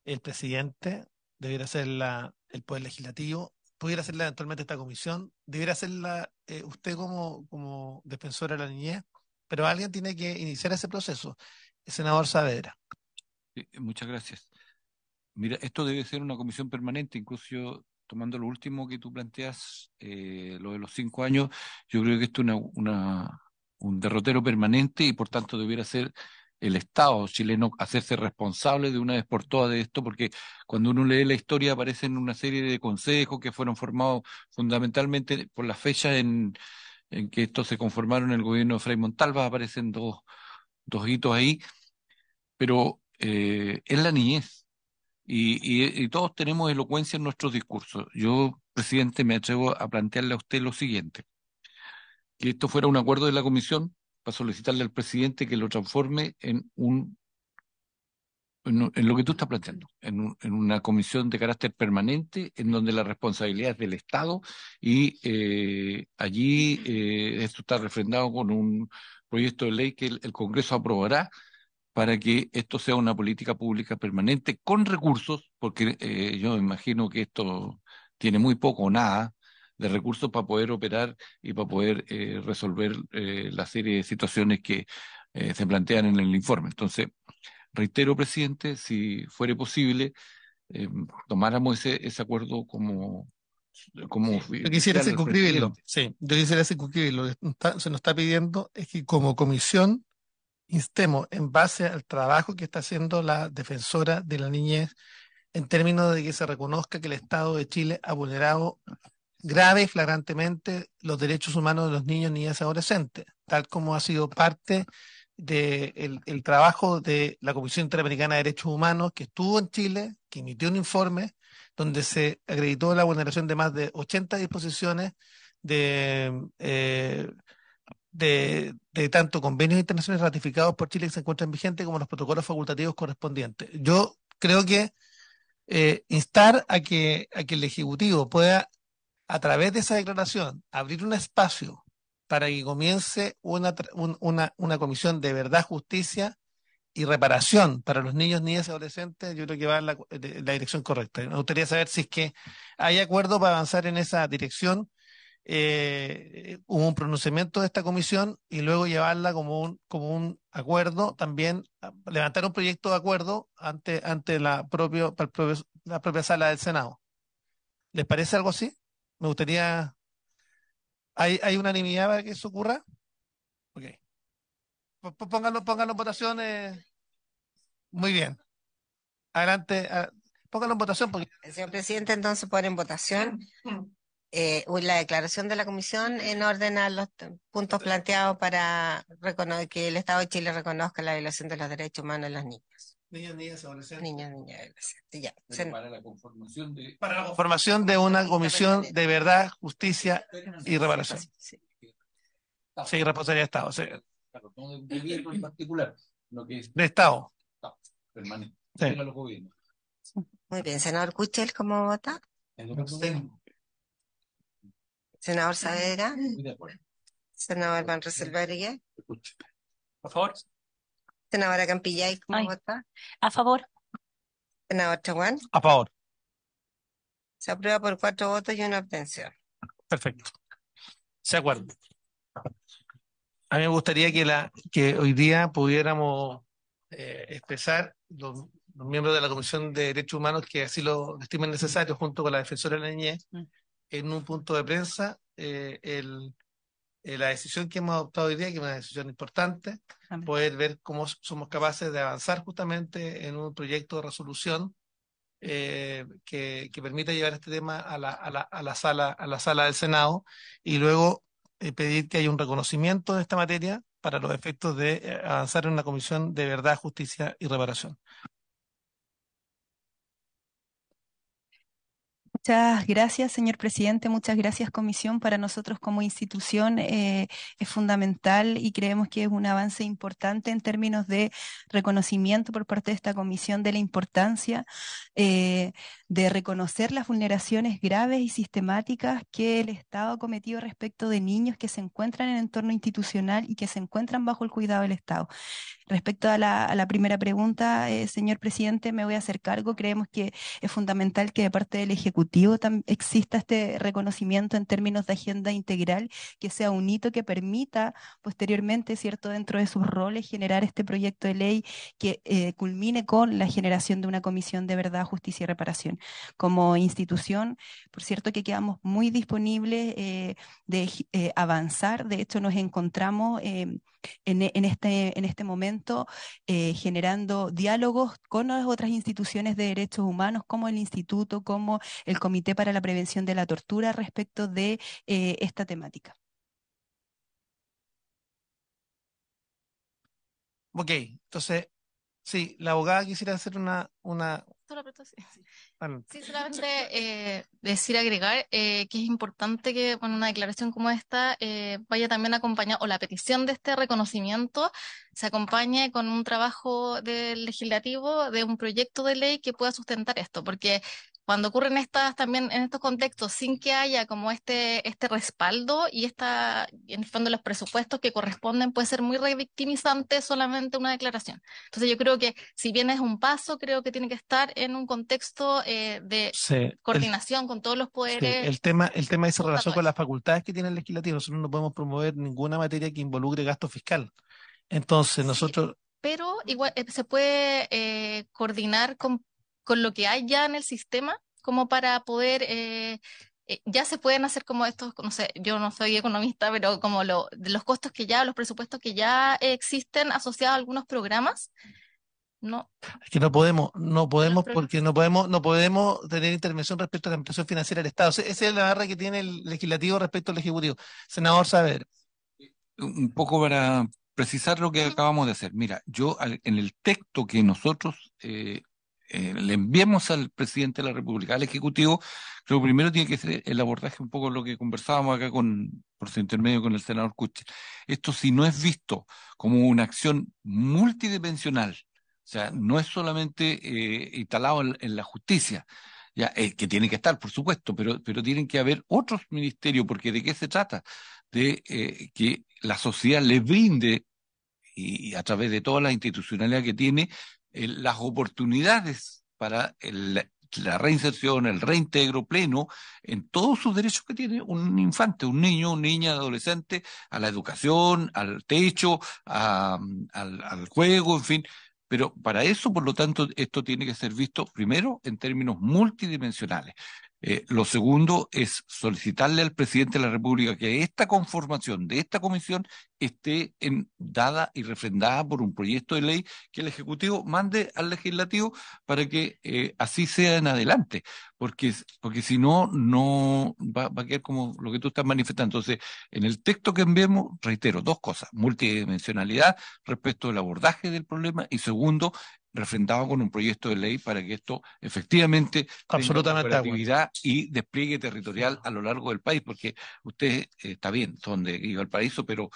el presidente? ¿Debiera ser el Poder Legislativo? ¿Pudiera hacerla eventualmente esta comisión? ¿Debiera hacerla usted como defensora de la niñez? Pero alguien tiene que iniciar ese proceso. El senador Saavedra. Muchas gracias. Mira, esto debe ser una comisión permanente, incluso tomando lo último que tú planteas, lo de los 5 años, yo creo que esto es un derrotero permanente y por tanto debiera ser el Estado chileno hacerse responsable de una vez por todas de esto, porque cuando uno lee la historia aparecen una serie de consejos que fueron formados fundamentalmente por las fechas en que estos se conformaron en el gobierno de Frei Montalva, aparecen dos hitos ahí, pero es la niñez. Y todos tenemos elocuencia en nuestros discursos. Yo, presidente, me atrevo a plantearle a usted lo siguiente, que esto fuera un acuerdo de la comisión para solicitarle al presidente que lo transforme en lo que tú estás planteando, en una comisión de carácter permanente, en donde la responsabilidad es del Estado y allí esto está refrendado con un proyecto de ley que el Congreso aprobará para que esto sea una política pública permanente con recursos, porque yo imagino que esto tiene muy poco o nada de recursos para poder operar y para poder resolver la serie de situaciones que se plantean en el informe. Entonces, reitero, presidente, si fuere posible, eh, tomáramos ese acuerdo como Yo quisiera oficial al circunscribirlo, presidente. sí, yo quisiera circunscribirlo. Lo que se nos está pidiendo es que como comisión instemos en base al trabajo que está haciendo la defensora de la niñez en términos de que se reconozca que el Estado de Chile ha vulnerado grave y flagrantemente los derechos humanos de los niños, niñas y adolescentes, tal como ha sido parte del el trabajo de la Comisión Interamericana de Derechos Humanos que estuvo en Chile, que emitió un informe donde se acreditó la vulneración de más de 80 disposiciones de, de tanto convenios internacionales ratificados por Chile que se encuentran vigentes como los protocolos facultativos correspondientes. Yo creo que instar a que el Ejecutivo pueda a través de esa declaración, abrir un espacio para que comience una comisión de verdad, justicia y reparación para los niños, niñas y adolescentes, yo creo que va en la dirección correcta. Me gustaría saber si es que hay acuerdo para avanzar en esa dirección. Hubo un pronunciamiento de esta comisión y luego llevarla como un acuerdo, también levantar un proyecto de acuerdo ante la propia sala del Senado. ¿Les parece algo así? Me gustaría. ¿Hay unanimidad para que eso ocurra? Ok. Pónganlo en votación. Muy bien. Adelante. Pónganlo en votación porque. Señor presidente, entonces pone en votación la declaración de la comisión en orden a los puntos planteados para que el Estado de Chile reconozca la violación de los derechos humanos de los niños. Niños, niñas, adolescentes. Niños, niñas, adolescentes. Ya. Pero para la conformación de... Para la conformación de una comisión de verdad, justicia y reparación. Sí. Sí, responsabilidad de Estado. Sí. Claro, no de un gobierno en particular, lo que es De Estado. permanente. Sí. Para los gobiernos. Muy bien, senador Kuchel, ¿cómo vota? En lo personal, Senador Saavedra, estoy de acuerdo. senador Van Rieselberghe, Escuche. Por favor. senadora Campillay, ¿cómo Ay. vota? A favor. Senador Chaguán, A favor. se aprueba por 4 votos y una abstención. Perfecto. Se acuerda. A mí me gustaría que hoy día pudiéramos expresar los miembros de la Comisión de Derechos Humanos que así lo estimen necesario, junto con la Defensora de la Niñez, en un punto de prensa, la decisión que hemos adoptado hoy día, que es una decisión importante, Amén. poder ver cómo somos capaces de avanzar justamente en un proyecto de resolución que permita llevar este tema a la sala del Senado y luego pedir que haya un reconocimiento de esta materia para los efectos de avanzar en una comisión de verdad, justicia y reparación. Muchas gracias, señor presidente. Muchas gracias, comisión. Para nosotros como institución es fundamental y creemos que es un avance importante en términos de reconocimiento por parte de esta comisión de la importancia de reconocer las vulneraciones graves y sistemáticas que el Estado ha cometido respecto de niños que se encuentran en el entorno institucional y que se encuentran bajo el cuidado del Estado. Respecto a la primera pregunta, señor presidente, me voy a hacer cargo. Creemos que es fundamental que de parte del Ejecutivo exista este reconocimiento en términos de agenda integral, que sea un hito que permita posteriormente, ¿cierto?, dentro de sus roles, generar este proyecto de ley que culmine con la generación de una comisión de verdad, justicia y reparación. Como institución, por cierto que quedamos muy disponibles de avanzar. De hecho, nos encontramos en este momento generando diálogos con las otras instituciones de derechos humanos, como el Instituto, como el Comité para la Prevención de la Tortura respecto de esta temática. Ok, entonces, sí, la abogada quisiera hacer una. Sí, solamente decir, agregar que es importante que bueno, una declaración como esta vaya también acompañada, o la petición de este reconocimiento se acompañe con un trabajo del legislativo, de un proyecto de ley que pueda sustentar esto, porque cuando ocurren estas también en estos contextos, sin que haya como este respaldo y en el fondo los presupuestos que corresponden, puede ser muy revictimizante solamente una declaración. Entonces yo creo que si bien es un paso, creo que tiene que estar en un contexto de Sí, coordinación con todos los sí, poderes. el tema dice relación con estatales. las facultades que tiene el legislativo. Nosotros no podemos promover ninguna materia que involucre gasto fiscal. Entonces, Sí, nosotros. pero igual se puede coordinar con lo que hay ya en el sistema, como para poder, ya se pueden hacer como estos, no sé, yo no soy economista, pero como de los costos que ya, los presupuestos que ya existen asociados a algunos programas, ¿no? Es que no podemos, no De los podemos programas. porque no podemos tener intervención respecto a la administración financiera del Estado. Esa es la barra que tiene el legislativo respecto al ejecutivo. Senador Saavedra. Un poco para precisar lo que acabamos de hacer. Mira, en el texto que nosotros le enviamos al presidente de la República, al Ejecutivo, lo primero tiene que ser el abordaje, un poco lo que conversábamos acá por su intermedio con el senador Kuchel. Esto, si no es visto como una acción multidimensional, o sea, no es solamente instalado en la justicia, ya, que tiene que estar, por supuesto, pero tienen que haber otros ministerios, porque ¿de qué se trata? De que la sociedad le brinde, y a través de toda la institucionalidad que tiene, las oportunidades para la reinserción, el reintegro pleno en todos sus derechos que tiene un infante, un niño, una niña, adolescente, a la educación, al techo, al juego, en fin. Pero para eso, por lo tanto, esto tiene que ser visto primero en términos multidimensionales. Lo segundo es solicitarle al presidente de la República que esta conformación de esta comisión esté dada y refrendada por un proyecto de ley que el Ejecutivo mande al Legislativo para que así sea en adelante, porque si no, no va a quedar como lo que tú estás manifestando. Entonces, en el texto que enviemos, reitero, dos cosas: multidimensionalidad respecto del abordaje del problema, y segundo, refrendado con un proyecto de ley para que esto efectivamente tenga una Absolutamente de acuerdo. operatividad y despliegue territorial a lo largo del país, porque usted está bien, son de Valparaíso, pero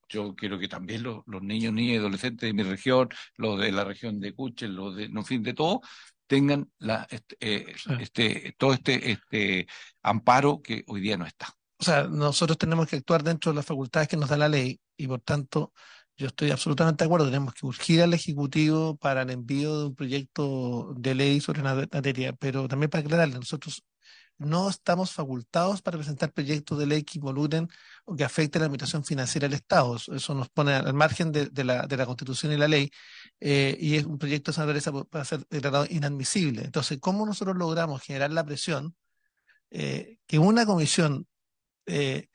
yo quiero que también los niños, niñas y adolescentes de mi región, los de la región de Cuchel, los de, no, en fin, de todo, tengan Sí. todo este amparo que hoy día no está. O sea, nosotros tenemos que actuar dentro de las facultades que nos da la ley y por tanto yo estoy absolutamente de acuerdo. Tenemos que urgir al Ejecutivo para el envío de un proyecto de ley sobre una materia, pero también para aclararle, nosotros no estamos facultados para presentar proyectos de ley que involucren o que afecten la administración financiera del Estado. Eso nos pone al margen de la Constitución y la ley, y es un proyecto de esa naturaleza para ser declarado inadmisible. Entonces, ¿cómo nosotros logramos generar la presión que una comisión eh,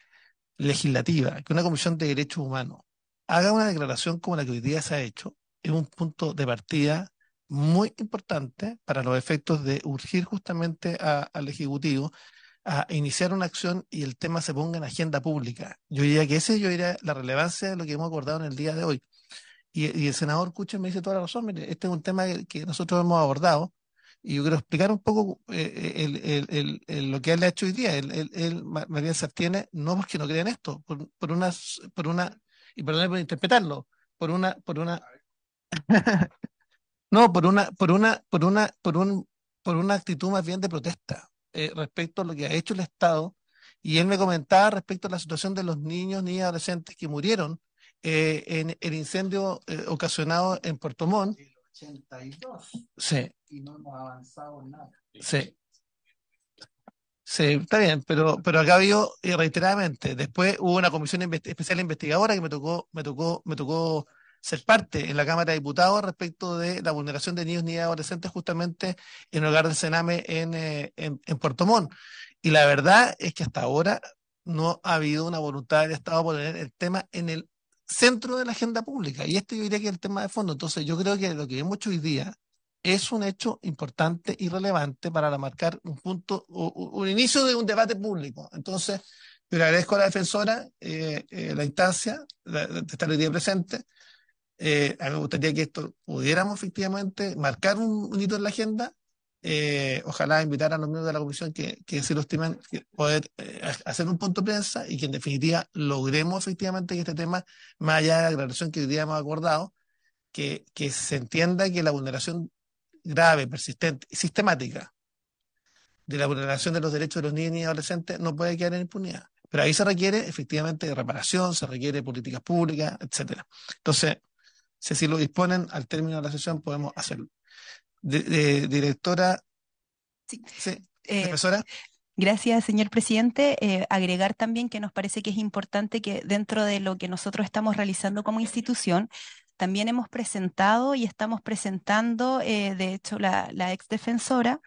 legislativa, que una comisión de derechos humanos haga una declaración como la que hoy día se ha hecho? Es un punto de partida muy importante para los efectos de urgir justamente al Ejecutivo a iniciar una acción y el tema se ponga en agenda pública. Yo diría la relevancia de lo que hemos acordado en el día de hoy. Y el senador Kuchen me dice toda la razón. Mire, este es un tema que nosotros hemos abordado y yo quiero explicar un poco lo que él ha hecho hoy día. Él más bien se abstiene no porque no crea en esto, y perdón por interpretarlo, por una, no, por una actitud más bien de protesta respecto a lo que ha hecho el Estado. Y él me comentaba respecto a la situación de los niños, niñas y adolescentes que murieron en el incendio ocasionado en Puerto Montt. Sí, sí, sí, está bien, pero acá vio reiteradamente. Después hubo una comisión especial investigadora que me tocó ser parte en la Cámara de Diputados respecto de la vulneración de niños y adolescentes justamente en el hogar del Sename en Puerto Montt. Y la verdad es que hasta ahora no ha habido una voluntad del Estado por poner el tema en el centro de la agenda pública. Y este yo diría que es el tema de fondo. Entonces yo creo que lo que hemos hecho hoy día es un hecho importante y relevante para marcar un punto, un inicio de un debate público. Entonces, yo le agradezco a la defensora la instancia de estar hoy día presente. A mí me gustaría que esto pudiéramos efectivamente marcar un hito en la agenda. Ojalá invitar a los miembros de la comisión que si lo estiman, que poder hacer un punto de prensa y que en definitiva logremos efectivamente que este tema, más allá de la declaración que hoy día hemos acordado, que se entienda que la vulneración grave, persistente y sistemática de la vulneración de los derechos de los niños y adolescentes no puede quedar en impunidad. Pero ahí se requiere efectivamente reparación, se requiere políticas públicas, etcétera. Entonces, si así lo disponen, al término de la sesión podemos hacerlo. Directora, Sí. sí, Eh, profesora. Gracias, señor presidente. Agregar también que nos parece que es importante que dentro de lo que nosotros estamos realizando como institución, también hemos presentado y estamos presentando, de hecho, la ex defensora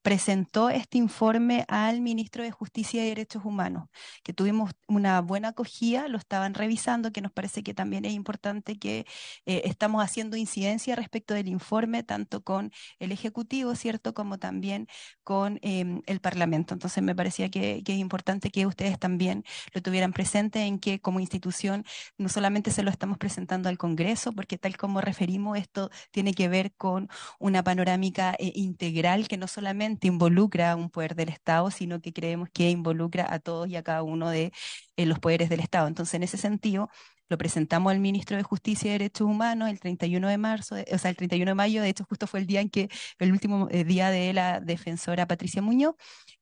presentó este informe al ministro de Justicia y Derechos Humanos, que tuvimos una buena acogida, lo estaban revisando, que nos parece que también es importante que estamos haciendo incidencia respecto del informe, tanto con el Ejecutivo, ¿cierto?, como también con el Parlamento. Entonces me parecía que es importante que ustedes también lo tuvieran presente en que como institución no solamente se lo estamos presentando al Congreso, porque tal como referimos, esto tiene que ver con una panorámica integral que no solamente involucra a un poder del Estado, sino que creemos que involucra a todos y a cada uno de los poderes del Estado. Entonces, en ese sentido, lo presentamos al ministro de Justicia y Derechos Humanos el 31 de marzo, o sea, el 31 de mayo, de hecho, justo fue el día en que, el último día de la defensora Patricia Muñoz.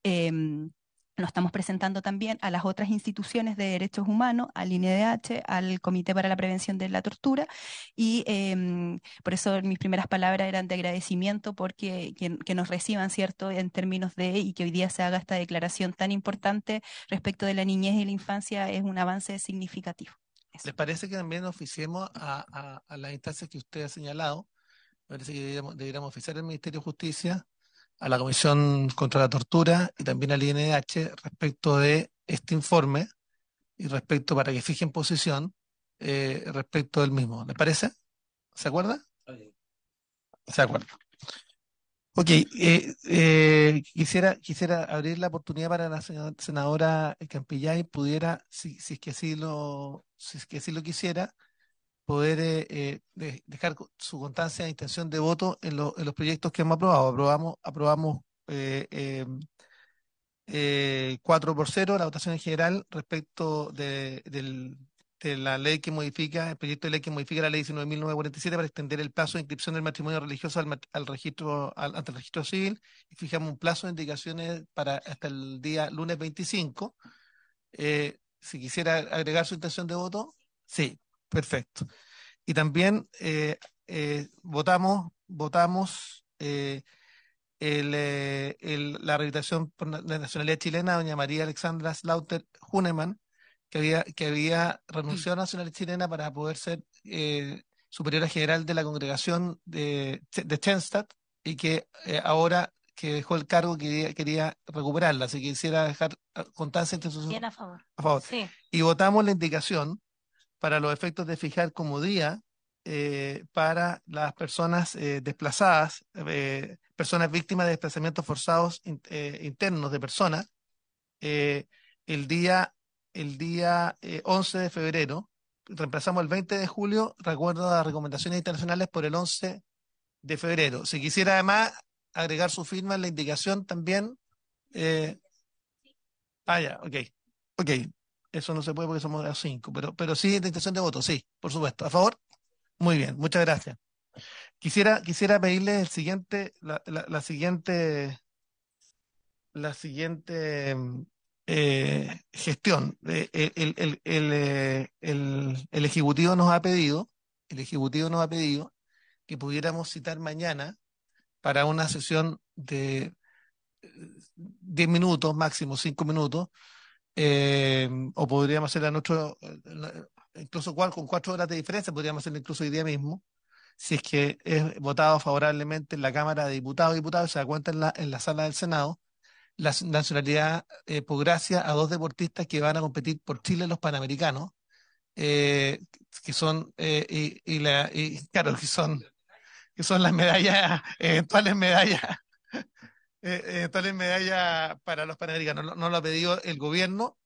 em, lo estamos presentando también a las otras instituciones de derechos humanos, al INDH, al Comité para la Prevención de la Tortura, y por eso mis primeras palabras eran de agradecimiento porque que nos reciban, ¿cierto?, en términos de, y que hoy día se haga esta declaración tan importante respecto de la niñez y la infancia es un avance significativo. Eso. ¿Les parece que también oficiemos a las instancias que usted ha señalado? Me parece que deberíamos oficiar al Ministerio de Justicia, a la Comisión contra la Tortura y también al INDH respecto de este informe y respecto para que fijen posición respecto del mismo. ¿Les parece? ¿Se acuerda? Se acuerda. Ok, quisiera abrir la oportunidad para la senadora Campillay pudiera, si es que si es que así lo quisiera, poder dejar su constancia de intención de voto en los proyectos que hemos aprobado. Aprobamos eh, eh, 4-0 la votación en general respecto de la ley que modifica, el proyecto de ley que modifica la ley 19.947 para extender el plazo de inscripción del matrimonio religioso al registro, ante el registro civil, y fijamos un plazo de indicaciones para hasta el día lunes 25. Si quisiera agregar su intención de voto, sí, perfecto. Y también votamos la rehabilitación por la nacionalidad chilena, doña María Alexandra Slaughter Huneman, que había renunciado a la nacionalidad chilena para poder ser superiora general de la congregación de Chenstadt, y que ahora que dejó el cargo quería recuperarla, así que quisiera dejar constancia entre sus... Bien, a favor. A favor. Sí. Y votamos la indicación para los efectos de fijar como día para las personas desplazadas, personas víctimas de desplazamientos forzados internos de personas, eh, el día, el día 11 de febrero. Reemplazamos el 20 de julio, recuerdo las recomendaciones internacionales, por el 11 de febrero. Si quisiera además agregar su firma en la indicación también. eh, ya, ok. Ok, eso no se puede porque somos a 5, pero sí de intención de voto, sí, por supuesto. ¿A favor? Muy bien, muchas gracias. Quisiera pedirle la siguiente gestión. El Ejecutivo nos ha pedido que pudiéramos citar mañana para una sesión de 10 minutos, máximo 5 minutos, o podríamos hacerla incluso con 4 horas de diferencia, podríamos hacerla incluso hoy día mismo, si es que es votado favorablemente en la Cámara de Diputados y Diputados, se da cuenta en la sala del Senado, la nacionalidad por gracia a 2 deportistas que van a competir por Chile en los Panamericanos, eh, que son, claro, que son las medallas, eventuales medallas para los Panamericanos. No lo ha pedido el gobierno.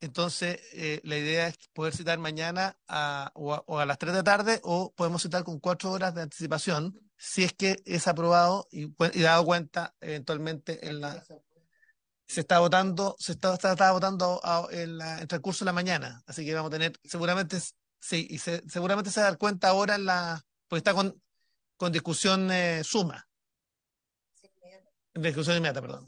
Entonces, la idea es poder citar mañana o a las 3 de la tarde, o podemos citar con 4 horas de anticipación, si es que es aprobado y dado cuenta eventualmente se está votando en el transcurso de la mañana, así que vamos a tener seguramente, sí, y seguramente se va a dar cuenta ahora porque está con discusión suma, discusión inmediata, perdón.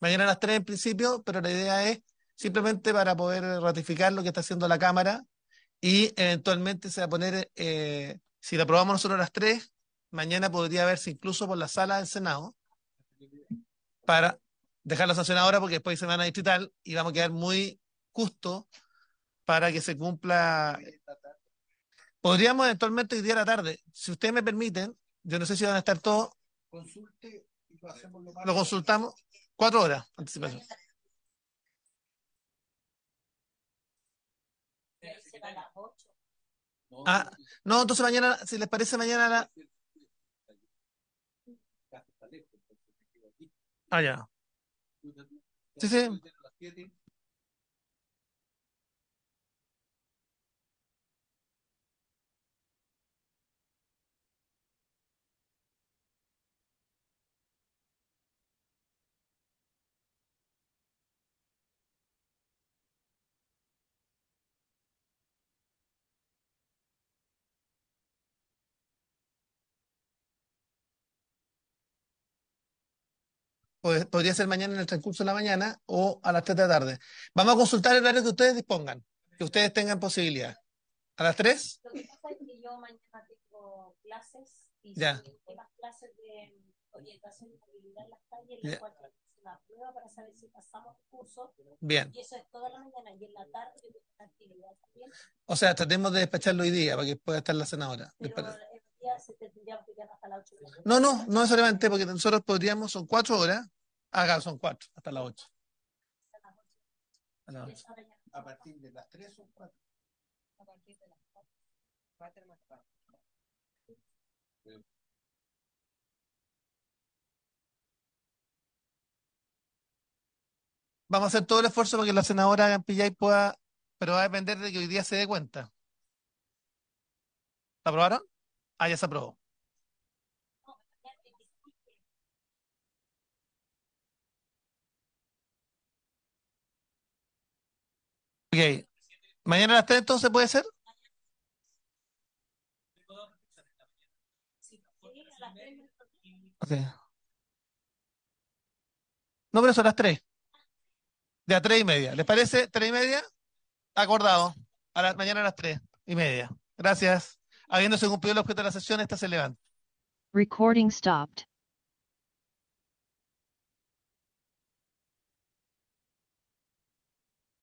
Mañana a las 3 en principio, pero la idea es simplemente para poder ratificar lo que está haciendo la Cámara, y eventualmente se va a poner, si lo aprobamos nosotros a las 3, mañana podría verse incluso por la sala del Senado para dejarlo sancionado ahora, porque después se van a distrital y vamos a quedar muy justo para que se cumpla. Podríamos eventualmente hoy día a la tarde, si ustedes me permiten, yo no sé si van a estar todos, consulte y lo consultamos 4 horas anticipación. Ah, no, entonces mañana, si les parece mañana Ah, ya. Sí, sí. Podría ser mañana en el transcurso de la mañana o a las 3 de la tarde. Vamos a consultar el horario que ustedes dispongan, que ustedes tengan posibilidad. ¿A las 3? Lo que pasa es que yo mañana tengo clases y Ya. más clases de orientación y movilidad en las calles, Ya. las cuales es una prueba para saber si pasamos el curso. Bien. Y eso es toda la mañana y en la tarde yo tengo una actividad también. O sea, tratemos de despacharlo hoy día para que pueda estar la senadora. Pero el día se tendría que quedar hasta las 8 de la noche. No, no, no necesariamente, porque nosotros podríamos, son 4 horas. Acá son 4, hasta las 8. A las 8. A partir de las 3 son 4. A partir de las 4 más 4. Vamos a hacer todo el esfuerzo para que la senadora Campillay pueda, pero va a depender de que hoy día se dé cuenta. ¿La aprobaron? Ah, ya se aprobó. Ok. ¿Mañana a las 3 entonces puede ser? Ok. No, pero son las 3. De a 3:30. ¿Les parece? 3:30. Acordado. Mañana a las 3:30. Gracias. Habiéndose cumplido el objeto de la sesión, esta se levanta. Recording stopped.